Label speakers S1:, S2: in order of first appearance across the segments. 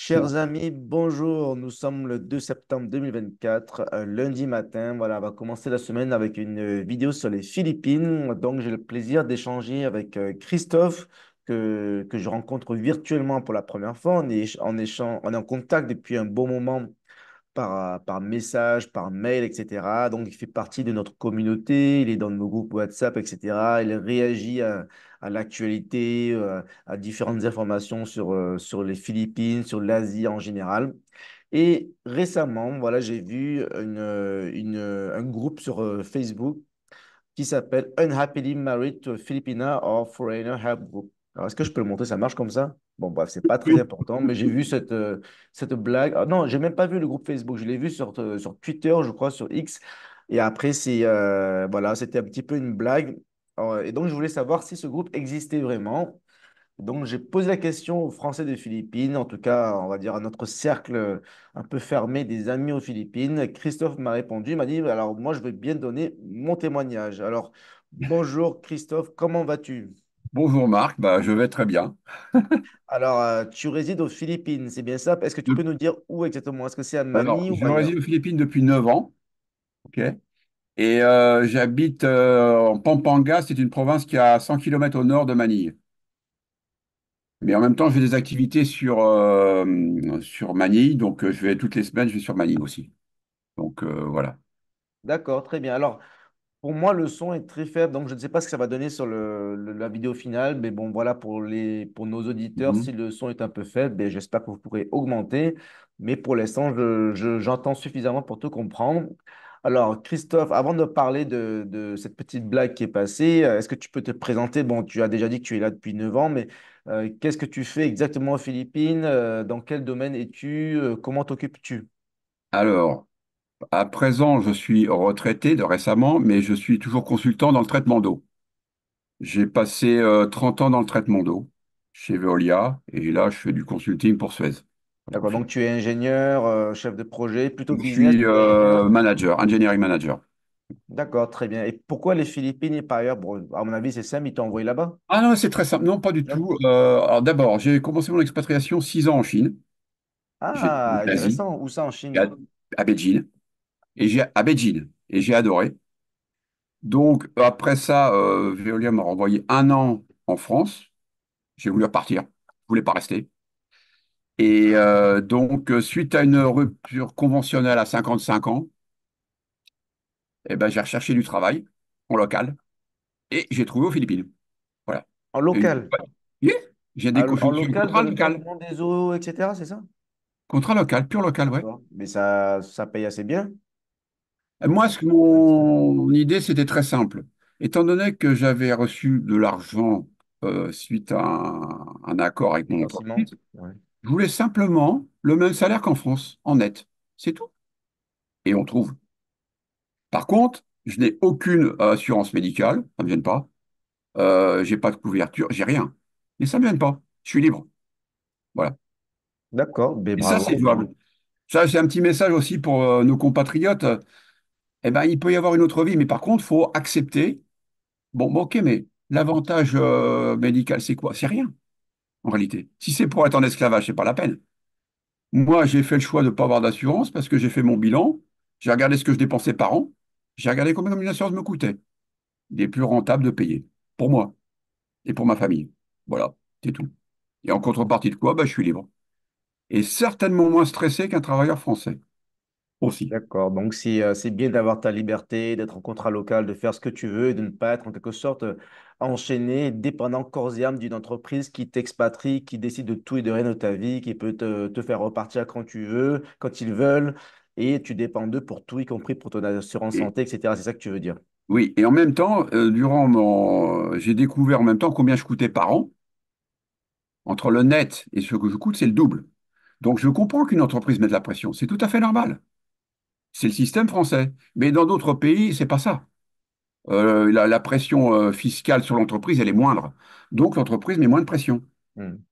S1: Chers amis, bonjour. Nous sommes le 2 septembre 2024, lundi matin. Voilà, on va commencer la semaine avec une vidéo sur les Philippines. Donc, j'ai le plaisir d'échanger avec Christophe, que je rencontre virtuellement pour la première fois. On est en contact depuis un bon moment par message, par mail, etc. Donc, il fait partie de notre communauté, il est dans nos groupes WhatsApp, etc. Il réagit à l'actualité, à différentes informations sur les Philippines, sur l'Asie en général. Et récemment, voilà, j'ai vu un groupe sur Facebook qui s'appelle Unhappily Married to a Filipina or Foreigner Help Group. Alors, est-ce que je peux le montrer? Ça marche comme ça? Bon, bref, c'est pas très
S2: Oui.
S1: important, mais j'ai vu cette blague. Ah, non, j'ai même pas vu le groupe Facebook. Je l'ai vu sur Twitter, je crois, sur X. Et après, voilà, c'était un petit peu une blague. Et donc, je voulais savoir si ce groupe existait vraiment. Donc, j'ai posé la question aux Français des Philippines, en tout cas, on va dire à notre cercle un peu fermé des amis aux Philippines. Christophe m'a répondu, il m'a dit, alors moi, je veux bien donner mon témoignage. Alors, bonjour Christophe, comment vas-tu?
S2: Bonjour Marc, je vais très bien.
S1: Alors, tu résides aux Philippines, c'est bien ça? Est-ce que tu peux
S2: De-
S1: nous dire où exactement? Est-ce que c'est à
S2: Alors,
S1: Manille ou
S2: je
S1: ailleurs?
S2: réside aux Philippines depuis 9 ans, ok? Et j'habite en Pampanga, c'est une province qui est à 100 km au nord de Manille. Mais en même temps, j'ai des activités sur Manille, donc je vais toutes les semaines, je vais sur Manille aussi. Donc voilà.
S1: D'accord, très bien. Alors, pour moi, le son est très faible, donc je ne sais pas ce que ça va donner sur la vidéo finale, mais bon, voilà, pour nos auditeurs, si
S2: Mhm.
S1: le son est un peu faible, ben, j'espère que vous pourrez augmenter, mais pour l'instant, j'entends suffisamment pour tout comprendre. Alors, Christophe, avant de parler de cette petite blague qui est passée, est-ce que tu peux te présenter? Bon, tu as déjà dit que tu es là depuis 9 ans, mais qu'est-ce que tu fais exactement aux Philippines? Dans quel domaine es-tu? Comment t'occupes-tu?
S2: Alors, à présent, je suis retraité de récemment, mais je suis toujours consultant dans le traitement d'eau. J'ai passé 30 ans dans le traitement d'eau chez Veolia et là, je fais du consulting pour Suez.
S1: D'accord, donc tu es ingénieur, chef de projet, plutôt
S2: Je
S1: business,
S2: suis
S1: plutôt ingénieur?
S2: manager, engineering manager.
S1: D'accord, très bien. Et pourquoi les Philippines et pas ailleurs? Bon, à mon avis, c'est simple, ils t'ont envoyé là-bas.
S2: Ah non, c'est très simple. Non, pas du
S1: Non?
S2: tout. Alors d'abord, j'ai commencé mon expatriation 6 ans en Chine. J'ai
S1: Ah,
S2: l'Asie,
S1: intéressant. Où ça en
S2: à,
S1: Chine?
S2: à Beijing. Et j'ai adoré. Donc après ça, Veolia m'a renvoyé 1 an en France. J'ai voulu repartir. Je voulais pas rester. Et donc, suite à une rupture conventionnelle à 55 ans, j'ai recherché du travail en local et j'ai trouvé aux Philippines. Voilà.
S1: En
S2: Et-
S1: local.
S2: yeah,
S1: En
S2: je suis
S1: local dans
S2: contrat
S1: le
S2: local.
S1: traitement des eaux, etc., c'est ça?
S2: Contrat local, pur local, ouais.
S1: D'accord. Mais ça paye assez bien.
S2: Moi,
S1: Ouais, ça.
S2: mon idée, c'était très simple. Étant donné que j'avais reçu de l'argent suite à un accord avec mon
S1: Licenciement.
S2: entreprise,
S1: Ouais.
S2: je voulais simplement le même salaire qu'en France, en net. C'est tout. Et on trouve. Par contre, je n'ai aucune assurance médicale, ça ne me gêne pas. J'ai pas de couverture, j'ai rien. Mais ça ne me gêne pas. Je suis libre. Voilà.
S1: D'accord, ben
S2: Et ça, c'est
S1: bravo.
S2: jouable. Ça, c'est un petit message aussi pour nos compatriotes. Eh ben, il peut y avoir une autre vie, mais par contre, il faut accepter. Bon, ok, mais l'avantage médical, c'est quoi? C'est rien, en réalité. Si c'est pour être en esclavage, c'est pas la peine. Moi, j'ai fait le choix de ne pas avoir d'assurance parce que j'ai fait mon bilan, j'ai regardé ce que je dépensais par an, j'ai regardé combien une assurance me coûtait. Il est plus rentable de payer, pour moi et pour ma famille. Voilà, c'est tout. Et en contrepartie de quoi? Je suis libre. Et certainement moins stressé qu'un travailleur français, aussi.
S1: D'accord. Donc, c'est bien d'avoir ta liberté, d'être en contrat local, de faire ce que tu veux et de ne pas être en quelque sorte enchaîné, dépendant corps et âme d'une entreprise qui t'expatrie, qui décide de tout et de rien de ta vie, qui peut te faire repartir quand tu veux, quand ils veulent, et tu dépends d'eux pour tout, y compris pour ton assurance
S2: Et,
S1: santé, etc. C'est ça que tu veux dire.
S2: oui, et en même temps, j'ai découvert en même temps combien je coûtais par an. Entre le net et ce que je coûte, c'est le double. Donc je comprends qu'une entreprise mette la pression. C'est tout à fait normal. C'est le système français. Mais dans d'autres pays, c'est pas ça. La pression fiscale sur l'entreprise, elle est moindre. Donc l'entreprise met moins de pression.
S1: Hmm.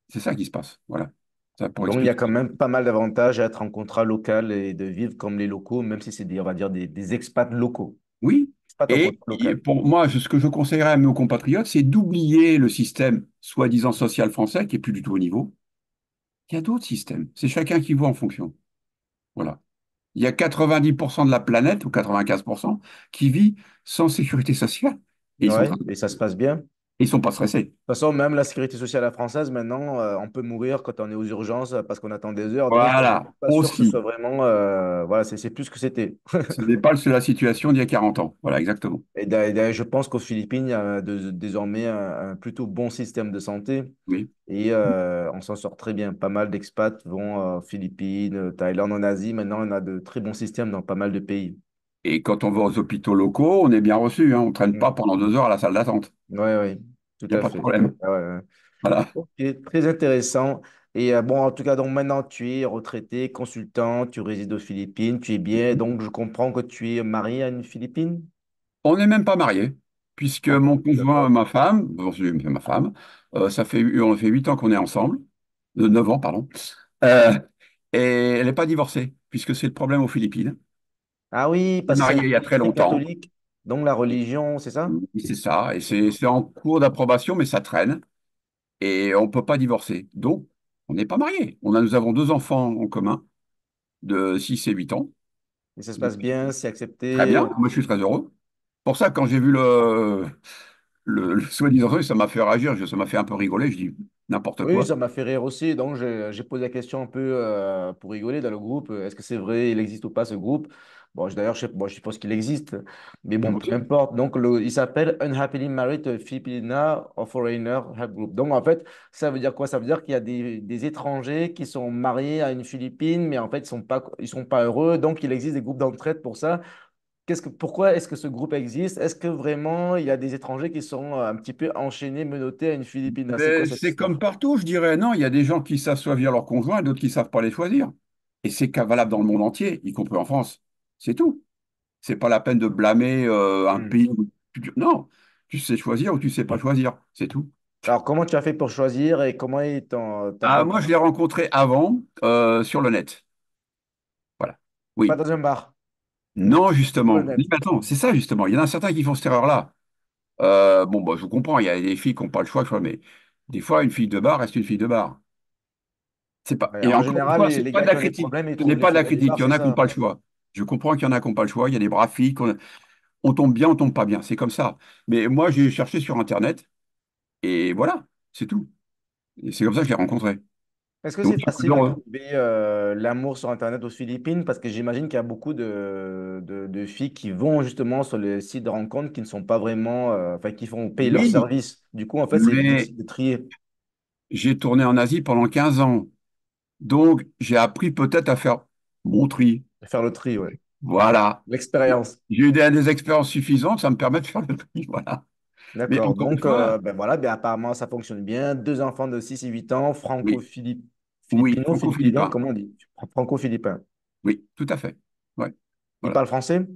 S2: C'est ça qui se passe. Voilà. Ça pour
S1: Donc, il y a
S2: expliquer.
S1: quand même pas mal d'avantages à être en contrat local et de vivre comme les locaux, même si c'est on va dire, des expats locaux.
S2: Oui.
S1: Expats en contrat
S2: Et
S1: local.
S2: pour moi, ce que je conseillerais à nos compatriotes, c'est d'oublier le système soi-disant social français, qui est plus du tout au niveau, Il y a d'autres systèmes. C'est chacun qui voit en fonction. Voilà. Il y a 90% de la planète, ou 95%, qui vit sans sécurité sociale. Et ils sont,
S1: Ouais, et ça se passe bien. De
S2: ils sont pas stressés.
S1: toute façon, même la sécurité sociale à française, maintenant, on peut mourir quand on est aux urgences parce qu'on attend des heures. Donc, je suis
S2: Voilà,
S1: pas sûr que ce soit
S2: aussi.
S1: vraiment. Voilà, c'est plus ce que c'était.
S2: Ce n'est pas la situation d'il y a 40 ans. Voilà, exactement.
S1: Et d'ailleurs, je pense qu'aux Philippines, il y a désormais un plutôt bon système de santé
S2: Oui.
S1: et on s'en sort très bien. Pas mal d'expats vont aux Philippines, Thaïlande, en Asie. Maintenant, on a de très bons systèmes dans pas mal de pays.
S2: Et quand on va aux hôpitaux locaux, on est bien reçu, hein. On ne traîne pas pendant 2 heures à la salle d'attente.
S1: Oui, oui, tout
S2: Il n'y a
S1: à
S2: pas de
S1: fait.
S2: problème.
S1: Ah ouais, ouais.
S2: Voilà.
S1: Ok, très intéressant. Et bon, en tout cas, donc maintenant, tu es retraité, consultant, tu résides aux Philippines, tu es bien. Donc, je comprends que tu es marié à une Philippine.
S2: On n'est même pas mariés, puisque
S1: Ah,
S2: mon conjoint,
S1: d'accord.
S2: ma femme, bon, c'est ma femme, on fait 8 ans qu'on est ensemble, 9 ans, pardon, euh, et elle n'est pas divorcée, puisque c'est le problème aux Philippines.
S1: Ah oui,
S2: Elle est
S1: parce que c'est un
S2: mariée il y a
S1: pays
S2: très
S1: très
S2: longtemps,
S1: catholique. Donc, la religion, c'est ça?
S2: et c'est ça, et c'est en cours d'approbation, mais ça traîne, et on ne peut pas divorcer. Donc, on n'est pas mariés. Nous avons 2 enfants en commun, de 6 et 8 ans.
S1: Et ça se
S2: Donc,
S1: passe bien, c'est
S2: très
S1: accepté.
S2: bien, moi je suis très heureux. Pour ça, quand j'ai vu le soi-disant truc, ça m'a fait réagir, ça m'a fait un peu rigoler. Je dis n'importe
S1: Oui,
S2: quoi.
S1: ça m'a fait rire aussi. Donc, j'ai posé la question un peu pour rigoler dans le groupe. Est-ce que c'est vrai, il existe ou pas ce groupe? Bon, d'ailleurs, bon, je suppose qu'il existe. Mais
S2: Moi
S1: bon, peu
S2: aussi.
S1: importe. Donc, il s'appelle Unhappily Married Filipina or Foreigner Help Group. Donc, en fait, ça veut dire quoi? Ça veut dire qu'il y a des étrangers qui sont mariés à une Philippine, mais en fait, ils sont pas heureux. Donc, il existe des groupes d'entraide pour ça. Pourquoi est-ce que ce groupe existe? Est-ce que vraiment il y a des étrangers qui sont un petit peu enchaînés, menottés à une Philippine? C'est quoi
S2: Mais
S1: cette
S2: c'est comme
S1: histoire?
S2: partout, je dirais. Non, il y a des gens qui savent choisir leur conjoint et d'autres qui ne savent pas les choisir. Et c'est valable dans le monde entier, y compris en France. C'est tout. C'est pas la peine de blâmer un
S1: Hmm.
S2: pays. Non, tu sais choisir ou tu sais pas choisir. C'est tout.
S1: Alors, comment tu as fait pour choisir et comment est ta
S2: Ah, moi, je l'ai
S1: compagne?
S2: rencontré avant sur le net. Voilà.
S1: Pas
S2: Oui.
S1: dans un bar,
S2: Non,
S1: sur le
S2: justement. Mais
S1: net.
S2: attends, c'est ça, justement. Il y en a certains qui font cette erreur-là. Bon, bah, je vous comprends, il y a des filles qui n'ont pas le choix, mais des fois, une fille de bar reste une fille de bar. C'est pas...
S1: Ouais,
S2: Et
S1: en
S2: encore une
S1: général,
S2: fois,
S1: les,
S2: c'est
S1: les
S2: pas
S1: gars
S2: de la
S1: qui ont des
S2: critique.
S1: problèmes, ils
S2: Ce n'est
S1: trouvent des
S2: pas de la
S1: filles dans les
S2: critique.
S1: bars,
S2: Il y en
S1: c'est
S2: a qui n'ont
S1: ça.
S2: pas le choix. Je comprends qu'il y en a qui n'ont pas le choix. Il y a des braves filles. On tombe bien, on tombe pas bien. C'est comme ça. Mais moi, j'ai cherché sur Internet et voilà, c'est tout. Et c'est comme ça que je l'ai rencontré.
S1: Est-ce que
S2: Donc,
S1: c'est
S2: je suis très
S1: facile de
S2: heureux.
S1: trouver l'amour sur Internet aux Philippines? Parce que j'imagine qu'il y a beaucoup de filles qui vont justement sur les sites de rencontres qui ne sont pas vraiment, enfin, qui font payer leur
S2: Oui,
S1: service. Du coup, en fait, c'est
S2: mais
S1: difficile de trier,
S2: j'ai tourné en Asie pendant 15 ans. Donc, j'ai appris peut-être à faire mon tri.
S1: de faire le tri, ouais.
S2: Voilà.
S1: L'expérience.
S2: J'ai eu des expériences suffisantes, ça me permet de faire le tri. Voilà. Mais
S1: D'accord.
S2: encore une
S1: Donc,
S2: fois,
S1: ben voilà, ben apparemment, ça fonctionne bien. Deux enfants de 6 et 8 ans,
S2: oui, oui,
S1: philippino,
S2: franco-philippin.
S1: comment on dit? Franco-philippin.
S2: Oui, tout à fait. Ouais,
S1: Ils
S2: voilà.
S1: parlent français?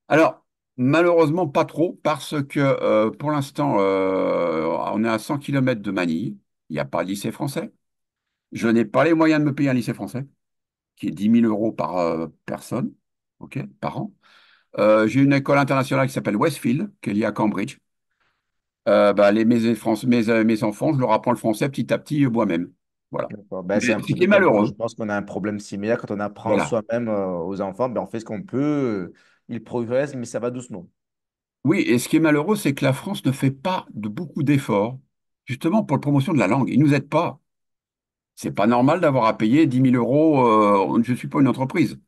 S2: Alors, malheureusement, pas trop, parce que pour l'instant, on est à 100 km de Manille. Il n'y a pas de lycée français. Je n'ai pas les moyens de me payer un lycée français, qui est 10 000 € par personne, ok, par an. J'ai une école internationale qui s'appelle Westfield, qui est liée à Cambridge. Bah, mes enfants, je leur apprends le français petit à petit moi-même. Voilà.
S1: D'accord. Ben, c'est
S2: Mais
S1: un
S2: ce
S1: petit
S2: qui
S1: peu
S2: est
S1: comme moi. Je
S2: malheureux,
S1: pense qu'on a un problème similaire quand on apprend
S2: voilà.
S1: soi-même aux enfants. Ben, on fait ce qu'on peut. Ils progressent, mais ça va doucement.
S2: Oui, et ce qui est malheureux, c'est que la France ne fait pas de beaucoup d'efforts, justement pour la promotion de la langue. Ils ne nous aident pas. C'est pas normal d'avoir à payer 10 000 €. Je ne suis pas une entreprise.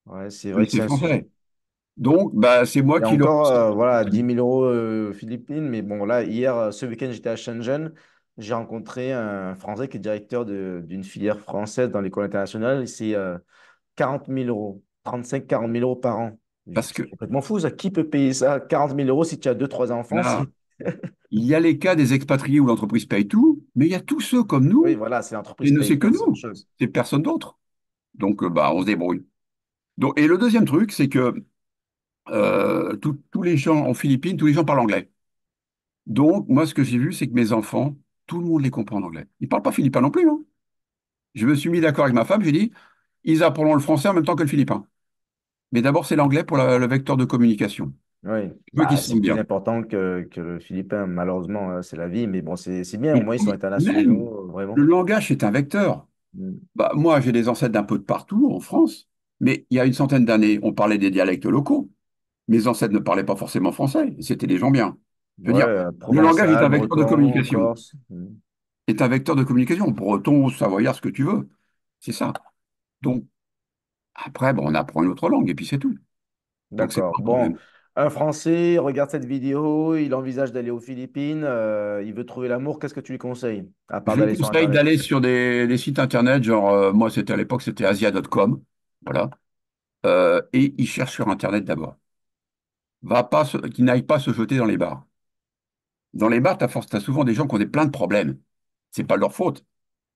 S1: Ouais, c'est
S2: Le
S1: vrai que c'est
S2: lycée
S1: un sujet.
S2: français. Donc, bah, c'est moi
S1: Et
S2: qui leur.
S1: encore, voilà, 10 000 € Philippines. Mais bon, là, hier, ce week-end, j'étais à Shenzhen. J'ai rencontré un Français qui est directeur d'une filière française dans l'école internationale. Et c'est 40 000 euros, 35 40 000 € par an.
S2: Parce
S1: C'est
S2: que
S1: complètement fou, ça. Qui peut payer ça? 40 000 € si tu as deux trois enfants,
S2: là,
S1: c'est...
S2: il y a les cas des expatriés où l'entreprise paye tout, mais il y a tous ceux comme
S1: Oui,
S2: nous,
S1: voilà, c'est
S2: et
S1: l'entreprise
S2: ne
S1: paye
S2: c'est que
S1: pas, c'est autre
S2: nous,
S1: chose.
S2: c'est personne d'autre. Donc, bah, on se débrouille. Donc, et le deuxième truc, c'est que tous les gens en Philippines, tous les gens parlent anglais. Donc, moi, ce que j'ai vu, c'est que mes enfants, tout le monde les comprend en anglais. Ils ne parlent pas philippin non plus, hein. Je me suis mis d'accord avec ma femme, j'ai dit, ils apprendront le français en même temps que le philippin. Mais d'abord, c'est l'anglais pour le vecteur de communication.
S1: Oui,
S2: Je veux qu'ils
S1: bah,
S2: se
S1: c'est
S2: sentent
S1: plus
S2: bien.
S1: important que le philippin. Malheureusement, c'est la vie, mais bon, c'est bien. Au
S2: Mais
S1: moins, ils sont
S2: même,
S1: internationaux,
S2: le
S1: vraiment.
S2: langage est un vecteur.
S1: Mm.
S2: Bah, moi, j'ai des ancêtres d'un peu de partout en France, mais il y a une centaine d'années, on parlait des dialectes locaux. Mes ancêtres ne parlaient pas forcément français, c'était des gens bien. Je veux
S1: Ouais,
S2: dire, le langage est
S1: provençal,
S2: un vecteur de
S1: breton,
S2: communication.
S1: corse. Mm.
S2: Est un vecteur de communication. Breton, savoyard, ce que tu veux. C'est ça. Donc, après, bon, on apprend une autre langue et puis c'est tout. Donc, c'est pas
S1: D'accord.
S2: un
S1: Bon,
S2: problème.
S1: un Français regarde cette vidéo, il envisage d'aller aux Philippines, il veut trouver l'amour, qu'est-ce que tu lui conseilles, à part
S2: Je lui
S1: d'aller sur
S2: conseille
S1: Internet?
S2: d'aller sur des sites internet, genre, moi, c'était à l'époque, c'était asia.com. Voilà. Et il cherche sur internet d'abord. Qu'il n'aille pas se jeter dans les bars. Dans les bars, t'as souvent des gens qui ont plein de problèmes. C'est pas leur faute.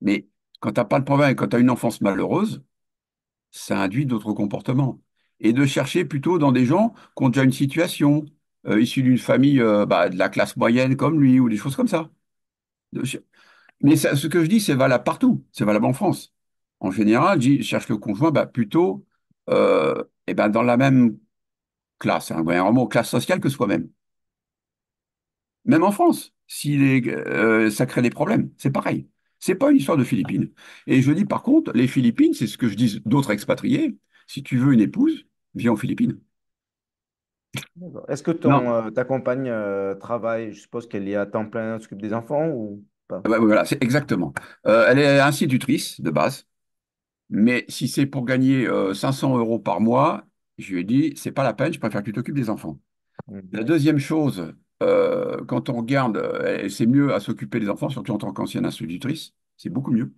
S2: Mais quand t'as pas de problème et quand tu as une enfance malheureuse, ça induit d'autres comportements. Et de chercher plutôt dans des gens qui ont déjà une situation, issus d'une famille de la classe moyenne comme lui, ou des choses comme ça. De cher- Mais ce que je dis, c'est valable partout. C'est valable en France. En général, je cherche le conjoint plutôt dans la même classe, hein, vraiment classe sociale que soi-même. Même en France, ça crée des problèmes, c'est pareil. C'est pas une histoire de Philippines. Et je dis par contre, les Philippines, c'est ce que je dis d'autres expatriés, si tu veux une épouse, viens aux Philippines.
S1: D'accord. Est-ce que
S2: Non,
S1: ta compagne travaille, je suppose qu'elle est à temps plein, elle s'occupe des enfants ou pas?
S2: ouais, voilà, c'est exactement. Elle est institutrice de base, mais si c'est pour gagner 500 euros par mois, je lui ai dit, c'est pas la peine, je préfère que tu t'occupes des enfants.
S1: Hmm.
S2: La deuxième chose, quand on regarde, c'est mieux à s'occuper des enfants, surtout en tant qu'ancienne institutrice, c'est beaucoup mieux.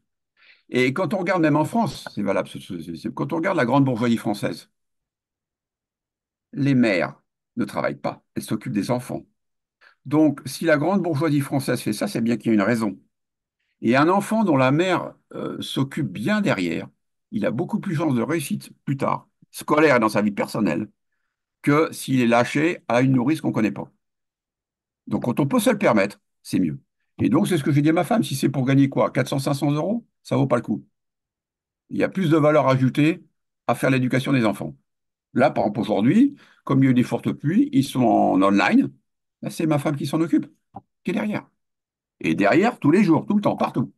S2: Et quand on regarde, même en France, c'est valable, quand on regarde la grande bourgeoisie française, les mères ne travaillent pas, elles s'occupent des enfants. Donc, si la grande bourgeoisie française fait ça, c'est bien qu'il y a une raison. Et un enfant dont la mère s'occupe bien derrière, il a beaucoup plus de chances de réussite plus tard, scolaire et dans sa vie personnelle, que s'il est lâché à une nourrice qu'on ne connaît pas. Donc, quand on peut se le permettre, c'est mieux. Et donc, c'est ce que j'ai dit à ma femme, si c'est pour gagner quoi, 400-500 euros, ça vaut pas le coup. Il y a plus de valeur ajoutée à faire l'éducation des enfants. Là, par exemple, aujourd'hui, comme il y a eu des fortes pluies, ils sont en online. Là, c'est ma femme qui s'en occupe, qui est derrière. Et derrière, tous les jours, tout le temps, partout.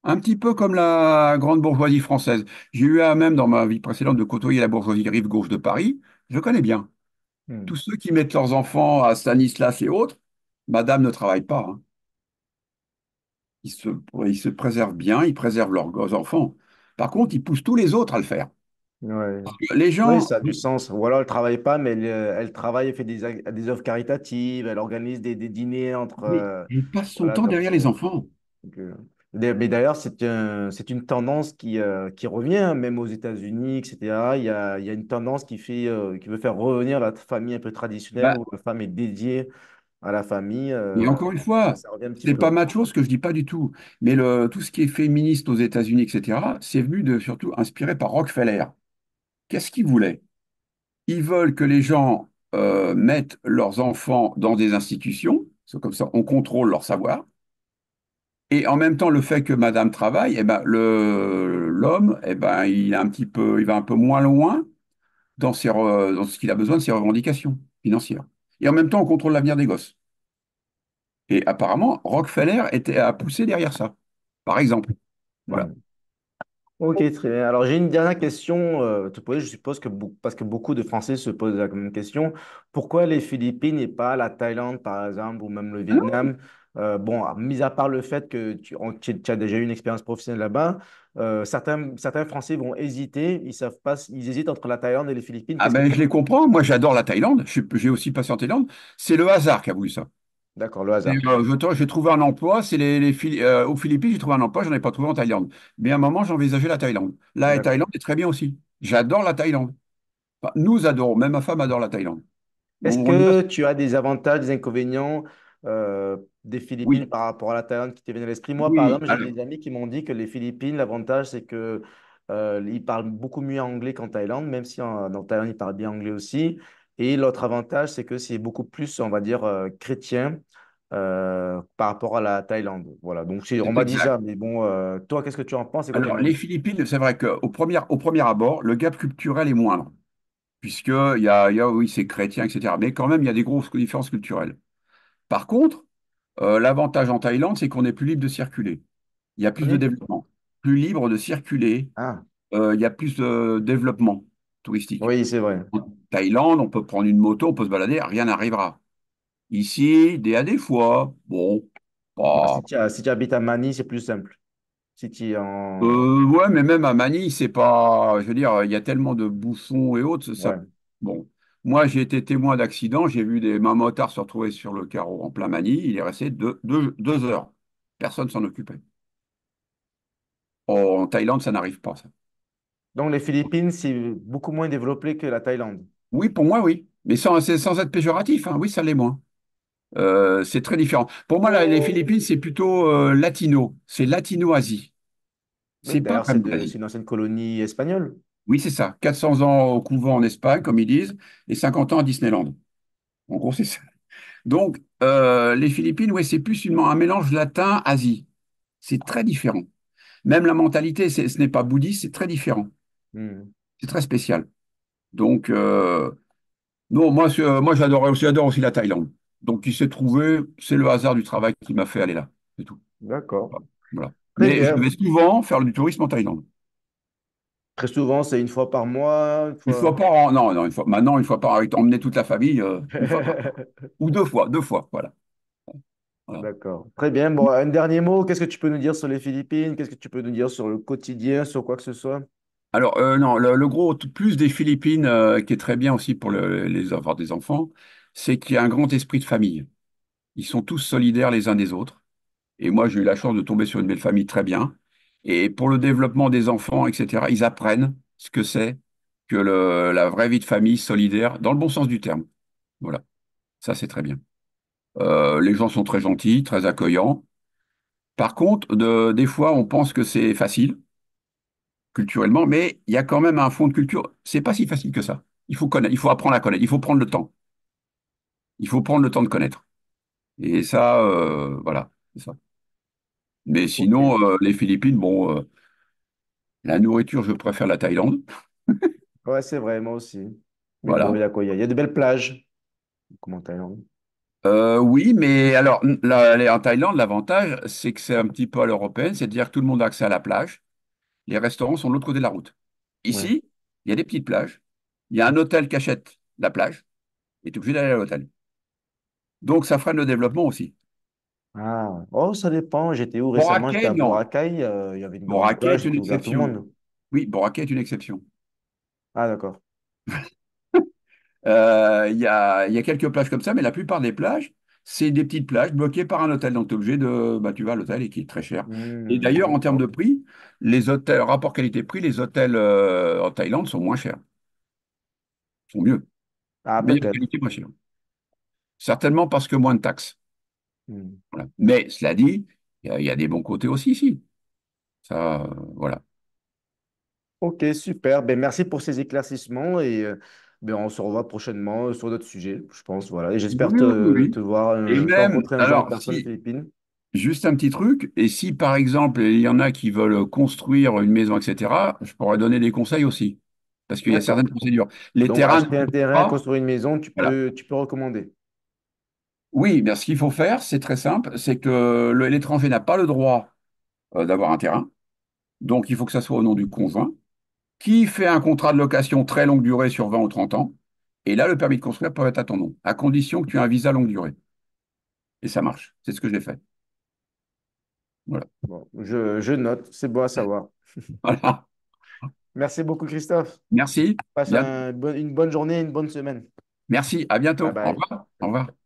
S2: Un petit peu comme la grande bourgeoisie française. J'ai eu à même dans ma vie précédente de côtoyer la bourgeoisie rive gauche de Paris. Je connais bien. Tous
S1: Hmm.
S2: ceux qui mettent leurs enfants à Stanislas et autres, madame ne travaille pas, hein. Ils se, ils se préservent bien, ils préservent leurs enfants. Par contre, ils poussent tous les autres à le faire.
S1: Ouais.
S2: Les
S1: Oui,
S2: gens,
S1: ça a du sens. Ou alors elle travaille pas, mais elle travaille, elle fait des œuvres caritatives, elle organise des dîners entre...
S2: mais elle passe son
S1: voilà,
S2: temps
S1: donc,
S2: derrière les enfants.
S1: donc, mais d'ailleurs, c'est une tendance qui revient, hein, même aux États-Unis, etc. Il y a une tendance qui veut faire revenir la famille un peu traditionnelle,
S2: Bah,
S1: où la femme est dédiée à la famille.
S2: et encore une fois,
S1: Ça revient un petit
S2: c'est pas
S1: peu.
S2: macho ce que je dis pas du tout. Mais tout ce qui est féministe aux États-Unis, etc., c'est venu surtout inspiré par Rockefeller. Qu'est-ce qu'ils voulaient? Ils veulent que les gens mettent leurs enfants dans des institutions, c'est comme ça on contrôle leur savoir. Et en même temps, le fait que madame travaille, l'homme, il va un peu moins loin dans ce qu'il a besoin de ses revendications financières. Et en même temps, on contrôle l'avenir des gosses. Et apparemment, Rockefeller a poussé derrière ça, par exemple. Voilà.
S1: Hmm. Ok, très bien. Alors, j'ai une dernière question à te poser. Je suppose que parce que beaucoup de Français se posent la même question. Pourquoi les Philippines et pas la Thaïlande, par exemple, ou même le Vietnam? Bon, mis à part le fait que tu as déjà eu une expérience professionnelle là-bas, certains Français vont hésiter. Ils savent pas, ils hésitent entre la Thaïlande et les Philippines.
S2: Ah
S1: Qu'est-ce qui
S2: ben,
S1: fait?
S2: je les comprends. Moi, j'adore la Thaïlande. J'ai aussi passé en Thaïlande. C'est le hasard qui a voulu ça.
S1: D'accord, le hasard.
S2: J'ai trouvé un emploi. Aux Philippines, j'ai trouvé un emploi. Je n'en ai pas trouvé en Thaïlande. Mais à un moment, j'envisageais la Thaïlande. La
S1: D'accord.
S2: Thaïlande est très bien aussi. J'adore la Thaïlande. Enfin, nous adorons. Même ma femme adore la Thaïlande.
S1: Est-ce
S2: On y va.
S1: que tu as des avantages, des inconvénients des Philippines
S2: Oui,
S1: par rapport à la Thaïlande qui te viennent à l'esprit? Moi, par
S2: oui.
S1: exemple, j'ai
S2: Alors,
S1: des amis qui m'ont dit que les Philippines, l'avantage, c'est que ils parlent beaucoup mieux anglais qu'en Thaïlande, même si en Thaïlande, ils parlent bien anglais aussi. Et l'autre avantage, c'est que c'est beaucoup plus, on va dire, chrétien par rapport à la Thaïlande. Voilà, donc on
S2: c'est
S1: m'a dit ça.
S2: exact.
S1: Mais bon, toi, qu'est-ce que tu en penses? C'est quoi ton
S2: Alors, les
S1: avis?
S2: Philippines, c'est vrai au premier abord, le gap culturel est moindre, puisque oui, c'est chrétien, etc. Mais quand même, il y a des grosses différences culturelles. Par contre, l'avantage en Thaïlande, c'est qu'on est plus libre de circuler. Il y a plus de
S1: Oui.
S2: développement. plus libre de circuler.
S1: Ah,
S2: Il y a plus de développement touristique.
S1: oui, c'est vrai.
S2: En Thaïlande, on peut prendre une moto, on peut se balader, rien n'arrivera. Ici, des fois, bon,
S1: Bah,
S2: pas.
S1: si tu habites à Manille, c'est plus simple. Si tu es en...
S2: Ouais, mais même à Manille, c'est pas. Je veux dire, il y a tellement de bouchons et autres.
S1: Ouais.
S2: Bon, moi, j'ai été témoin d'accidents. J'ai vu un motard se retrouver sur le carreau en plein Manille. Il est resté 2 heures. Personne s'en occupait. En Thaïlande, ça n'arrive pas, ça.
S1: Donc, les Philippines, c'est beaucoup moins développé que la Thaïlande.
S2: Oui, pour moi, oui. Mais c'est sans être péjoratif, hein. Oui, ça l'est moins. C'est très différent. Pour moi, les Philippines, c'est plutôt latino. C'est latino-Asie.
S1: Oui,
S2: C'est pas
S1: d'ailleurs,
S2: vraiment l'Asie.
S1: c'est une ancienne colonie espagnole.
S2: Oui, c'est ça. 400 ans au couvent en Espagne, comme ils disent, et 50 ans à Disneyland. En gros, c'est ça. Donc, les Philippines, oui, c'est plus un mélange latin-Asie. C'est très différent. Même la mentalité, ce n'est pas bouddhiste, c'est très différent.
S1: Hmm.
S2: C'est très spécial. Donc, non, moi j'adore aussi la Thaïlande. Donc, il s'est trouvé, c'est le hasard du travail qui m'a fait aller là. C'est tout.
S1: D'accord.
S2: Voilà.
S1: Très
S2: Mais je
S1: bien.
S2: vais souvent faire du tourisme en Thaïlande.
S1: Très souvent, c'est une fois par mois, une
S2: Une fois
S1: fois.
S2: par an. Non, non, une fois. Maintenant, une fois par an, avec emmener toute la famille, une fois par an. Ou 2 fois, 2 fois. Voilà. Voilà.
S1: D'accord. Très bien. Bon, un dernier mot. Qu'est-ce que tu peux nous dire sur les Philippines? Qu'est-ce que tu peux nous dire sur le quotidien, sur quoi que ce soit?
S2: Alors, non, le gros plus des Philippines, qui est très bien aussi pour avoir des enfants, c'est qu'il y a un grand esprit de famille. Ils sont tous solidaires les uns des autres. Et moi, j'ai eu la chance de tomber sur une belle famille très bien. Et pour le développement des enfants, etc., ils apprennent ce que c'est que la vraie vie de famille solidaire, dans le bon sens du terme. Voilà, ça c'est très bien. Les gens sont très gentils, très accueillants. Par contre, des fois, on pense que c'est facile culturellement, mais il y a quand même un fond de culture. C'est pas si facile que ça. Il faut connaître, il faut apprendre à connaître, il faut prendre le temps. Il faut prendre le temps de connaître. Et ça, voilà, c'est ça. Mais
S1: Ok.
S2: sinon, les Philippines, bon, la nourriture, je préfère la Thaïlande.
S1: Ouais, c'est vrai, moi aussi. Mais bon, il
S2: Voilà.
S1: y a quoi? Il y a de belles plages, comme en Thaïlande.
S2: Oui, mais alors, en Thaïlande, l'avantage, c'est que c'est un petit peu à l'européenne, c'est-à-dire que tout le monde a accès à la plage. Les restaurants sont de l'autre côté de la route.
S1: Ouais.
S2: Ici, il y a des petites plages. Il y a un hôtel qui achète la plage et tu es obligé d'aller à l'hôtel. Donc, ça freine le développement aussi.
S1: Ah, oh, ça dépend. J'étais où récemment? J'étais
S2: Boracay,
S1: à
S2: non.
S1: Boracay. Il y avait une grande
S2: Boracay
S1: plage,
S2: est une
S1: c'était ouvert à tout le
S2: exception.
S1: monde.
S2: Oui, Boracay est une exception.
S1: Ah, d'accord.
S2: Il y a quelques plages comme ça, mais la plupart des plages, c'est des petites plages bloquées par un hôtel. Donc, tu es obligé de. Bah, tu vas à l'hôtel et qui est très cher. Et
S1: Hmm,
S2: d'ailleurs, en termes de
S1: d'accord.
S2: prix, les hôtels, rapport qualité-prix, les hôtels en Thaïlande sont moins chers, sont mieux.
S1: Ah,
S2: Meilleure
S1: peut-être.
S2: qualité, moins cher. Certainement parce que moins de taxes.
S1: Hmm.
S2: Voilà. Mais cela dit, il y a des bons côtés aussi ici. Ça, voilà.
S1: Ok, super. Ben, merci pour ces éclaircissements et ben, on se revoit prochainement sur d'autres sujets, je pense. Voilà. Et
S2: Oui,
S1: j'espère
S2: oui, oui,
S1: te
S2: oui.
S1: voir,
S2: Et
S1: te
S2: même,
S1: rencontrer un jour en
S2: alors,
S1: personne aux
S2: si,
S1: Philippines.
S2: juste un petit truc, et si par exemple, il y en a qui veulent construire une maison, etc., je pourrais donner des conseils aussi. Parce qu'il y a
S1: D'accord.
S2: certaines procédures. Les
S1: Donc,
S2: terrains ne
S1: acheter un
S2: coûtent
S1: terrain,
S2: pas.
S1: construire une maison,
S2: Voilà.
S1: tu peux recommander.
S2: Oui, bien, ce qu'il faut faire, c'est très simple, c'est que l'étranger n'a pas le droit d'avoir un terrain. Donc, il faut que ça soit au nom du conjoint, qui fait un contrat de location très longue durée sur 20 ou 30 ans. Et là, le permis de construire peut être à ton nom, à condition que tu aies un visa longue durée. Et ça marche. C'est ce que j'ai fait. Voilà.
S1: Bon, je note, c'est bon à savoir.
S2: Voilà.
S1: Merci beaucoup, Christophe.
S2: Merci.
S1: Passe
S2: Bien.
S1: une bonne journée, une bonne semaine.
S2: Merci. À
S1: Bye
S2: bientôt. Au
S1: bye.
S2: revoir. Au revoir.